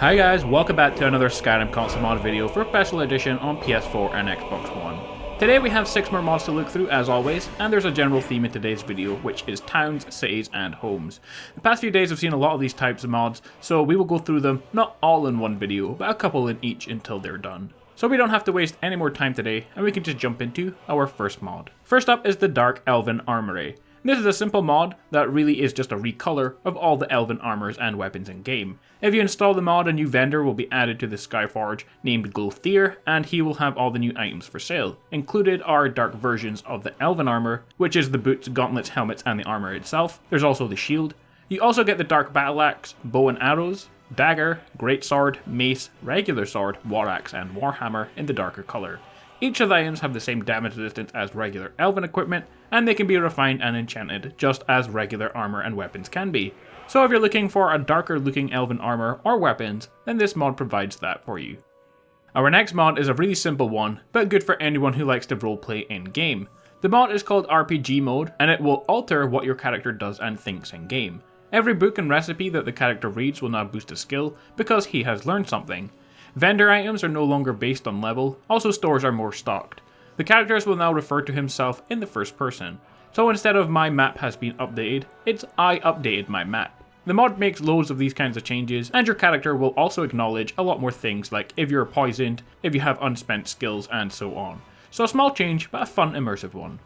Hi guys, welcome back to another Skyrim console mod video for Special Edition on PS4 and Xbox One. Today we have 6 more mods to look through as always, and there's a general theme in today's video, which is towns, cities, and homes. The past few days I've seen a lot of these types of mods, so we will go through them, not all in one video, but a couple in each until they're done. So we don't have to waste any more time today, and we can just jump into our first mod. First up is the Dark Elven Armory. This is a simple mod that really is just a recolor of all the Elven armors and weapons in game. If you install the mod, a new vendor will be added to the Skyforge named Glothier, and he will have all the new items for sale. Included are dark versions of the Elven armor, which is the boots, gauntlets, helmets, and the armor itself. There's also the shield. You also get the dark battle axe, bow and arrows, dagger, greatsword, mace, regular sword, war axe, and warhammer in the darker color. Each of the items have the same damage resistance as regular Elven equipment, and they can be refined and enchanted just as regular armor and weapons can be. So if you're looking for a darker looking Elven armor or weapons, then this mod provides that for you. Our next mod is a really simple one, but good for anyone who likes to roleplay in game. The mod is called RPG mode, and it will alter what your character does and thinks in game. Every book and recipe that the character reads will now boost a skill because he has learned something. Vendor items are no longer based on level, also stores are more stocked. The characters will now refer to himself in the first person. So instead of my map has been updated, it's I updated my map. The mod makes loads of these kinds of changes, and your character will also acknowledge a lot more things like if you're poisoned, if you have unspent skills, and so on. So a small change, but a fun immersive one.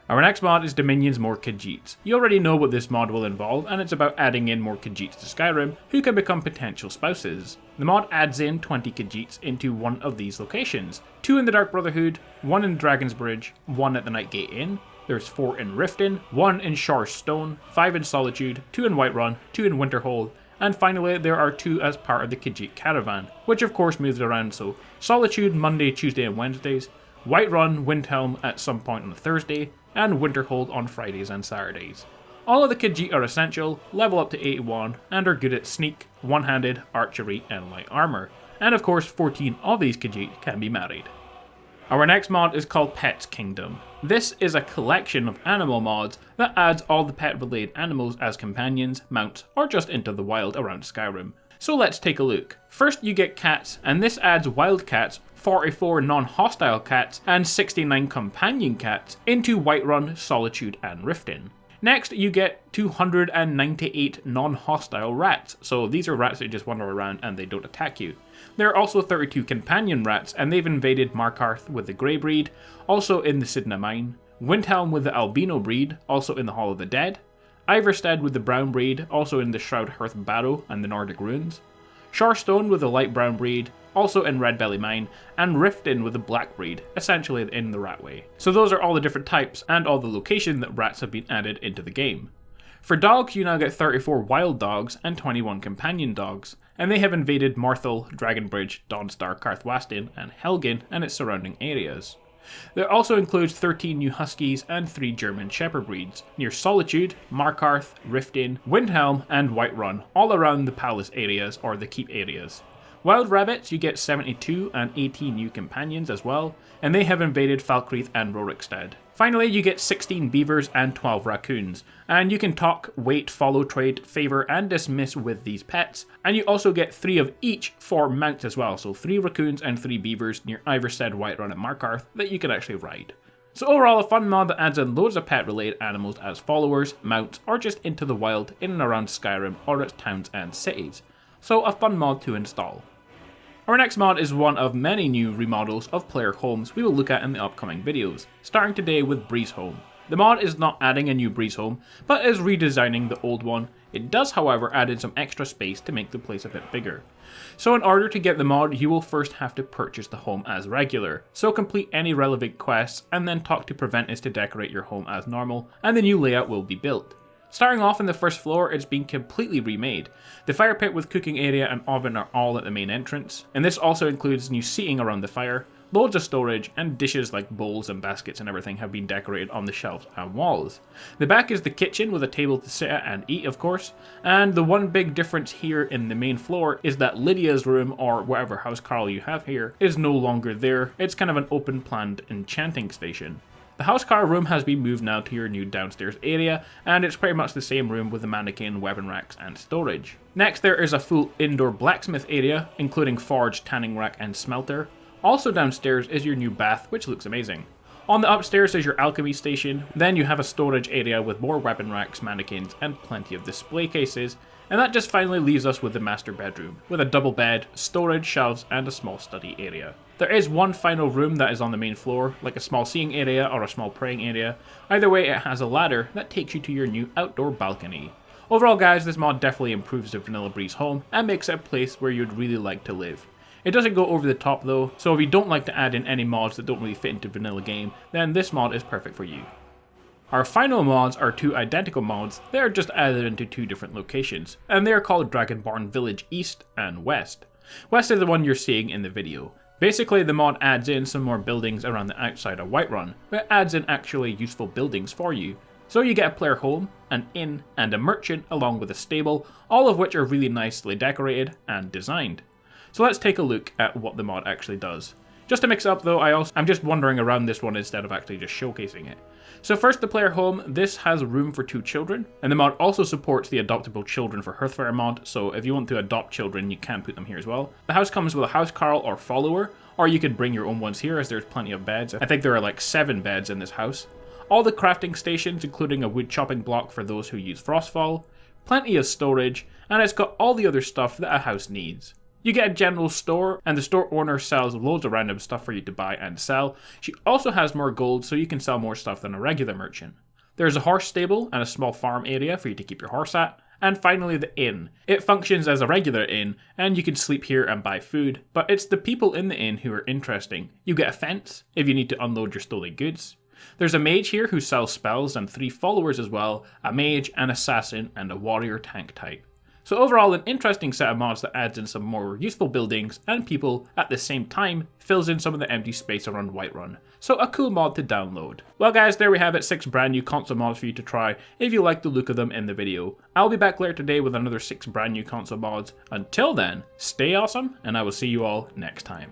Our next mod is Dominion's More Khajiits. You already know what this mod will involve, and it's about adding in more Khajiits to Skyrim, who can become potential spouses. The mod adds in 20 Khajiits into one of these locations. 2 in the Dark Brotherhood, 1 in Dragon's Bridge, 1 at the Nightgate Inn, there's 4 in Riften, 1 in Shor's Stone, 5 in Solitude, 2 in Whiterun, 2 in Winterhold, and finally there are 2 as part of the Khajiit Caravan, which of course moves around, so Solitude Monday, Tuesday and Wednesdays, Whiterun, Windhelm at some point on a Thursday, and Winterhold on Fridays and Saturdays. All of the Khajiit are essential, level up to 81, and are good at sneak, one-handed, archery, and light armor. And of course 14 of these Khajiit can be married. Our next mod is called Pets Kingdom. This is a collection of animal mods that adds all the pet-related animals as companions, mounts, or just into the wild around Skyrim. So let's take a look. First you get cats, and this adds wild cats, 44 non-hostile cats, and 69 companion cats into Whiterun, Solitude, and Riften. Next, you get 298 non-hostile rats, so these are rats that just wander around and they don't attack you. There are also 32 companion rats, and they've invaded Markarth with the Grey breed, also in the Sidna Mine, Windhelm with the Albino breed, also in the Hall of the Dead, Iverstead with the Brown breed, also in the Shroud Hearth Barrow and the Nordic Ruins, Shorstone with the Light Brown breed, also in Red Belly Mine, and Riften with the Black breed, essentially in the Ratway. So those are all the different types and all the location that rats have been added into the game. For dogs, you now get 34 wild dogs and 21 companion dogs, and they have invaded Morthal, Dragonbridge, Dawnstar, Karthwasten, and Helgen and its surrounding areas. There also includes 13 new Huskies and 3 German Shepherd breeds, near Solitude, Markarth, Riften, Windhelm, and Whiterun, all around the palace areas or the keep areas. Wild rabbits, you get 72 and 18 new companions as well, and they have invaded Falkreath and Rorikstead. Finally, you get 16 beavers and 12 raccoons, and you can talk, wait, follow, trade, favour, and dismiss with these pets, and you also get 3 of each for mounts as well, so 3 raccoons and 3 beavers near Iverstead, Whiterun, and Markarth that you can actually ride. So overall, a fun mod that adds in loads of pet-related animals as followers, mounts, or just into the wild in and around Skyrim or its towns and cities. So a fun mod to install. Our next mod is one of many new remodels of player homes we will look at in the upcoming videos, starting today with Breeze Home. The mod is not adding a new Breeze Home, but is redesigning the old one. It does however add in some extra space to make the place a bit bigger. So in order to get the mod, you will first have to purchase the home as regular, so complete any relevant quests and then talk to Preventus to decorate your home as normal, and the new layout will be built. Starting off in the first floor, it's been completely remade. The fire pit with cooking area and oven are all at the main entrance, and this also includes new seating around the fire, loads of storage, and dishes like bowls and baskets and everything have been decorated on the shelves and walls. The back is the kitchen with a table to sit at and eat, of course, and the one big difference here in the main floor is that Lydia's room, or whatever house Carl you have here, is no longer there. It's kind of an open planned enchanting station. The housecar room has been moved now to your new downstairs area, and it's pretty much the same room with the mannequin, weapon racks, and storage. Next, there is a full indoor blacksmith area, including forge, tanning rack, and smelter. Also downstairs is your new bath, which looks amazing. On the upstairs is your alchemy station, then you have a storage area with more weapon racks, mannequins, and plenty of display cases, and that just finally leaves us with the master bedroom, with a double bed, storage, shelves, and a small study area. There is one final room that is on the main floor, like a small seeing area or a small praying area. Either way, it has a ladder that takes you to your new outdoor balcony. Overall guys, this mod definitely improves the Vanilla Breeze home and makes it a place where you'd really like to live. It doesn't go over the top though, so if you don't like to add in any mods that don't really fit into vanilla game, then this mod is perfect for you. Our final mods are two identical mods that are just added into two different locations, and they are called Dragonborn Village East and West. West is the one you're seeing in the video. Basically, the mod adds in some more buildings around the outside of Whiterun, but it adds in actually useful buildings for you. So you get a player home, an inn, and a merchant along with a stable, all of which are really nicely decorated and designed. So let's take a look at what the mod actually does. Just to mix up though, I'm just wandering around this one instead of actually just showcasing it. So first, the player home. This has room for 2 children, and the mod also supports the adoptable children for Hearthfire mod, so if you want to adopt children, you can put them here as well. The house comes with a housecarl or follower, or you could bring your own ones here as there's plenty of beds. I think there are like 7 beds in this house. All the crafting stations, including a wood chopping block for those who use Frostfall, plenty of storage, and it's got all the other stuff that a house needs. You get a general store, and the store owner sells loads of random stuff for you to buy and sell. She also has more gold, so you can sell more stuff than a regular merchant. There's a horse stable and a small farm area for you to keep your horse at. And finally, the inn. It functions as a regular inn, and you can sleep here and buy food, but it's the people in the inn who are interesting. You get a fence if you need to unload your stolen goods. There's a mage here who sells spells, and 3 followers as well, a mage, an assassin, and a warrior tank type. So overall, an interesting set of mods that adds in some more useful buildings and people, at the same time fills in some of the empty space around Whiterun. So a cool mod to download. Well guys, there we have it, 6 brand new console mods for you to try if you like the look of them in the video. I'll be back later today with another 6 brand new console mods. Until then, stay awesome, and I will see you all next time.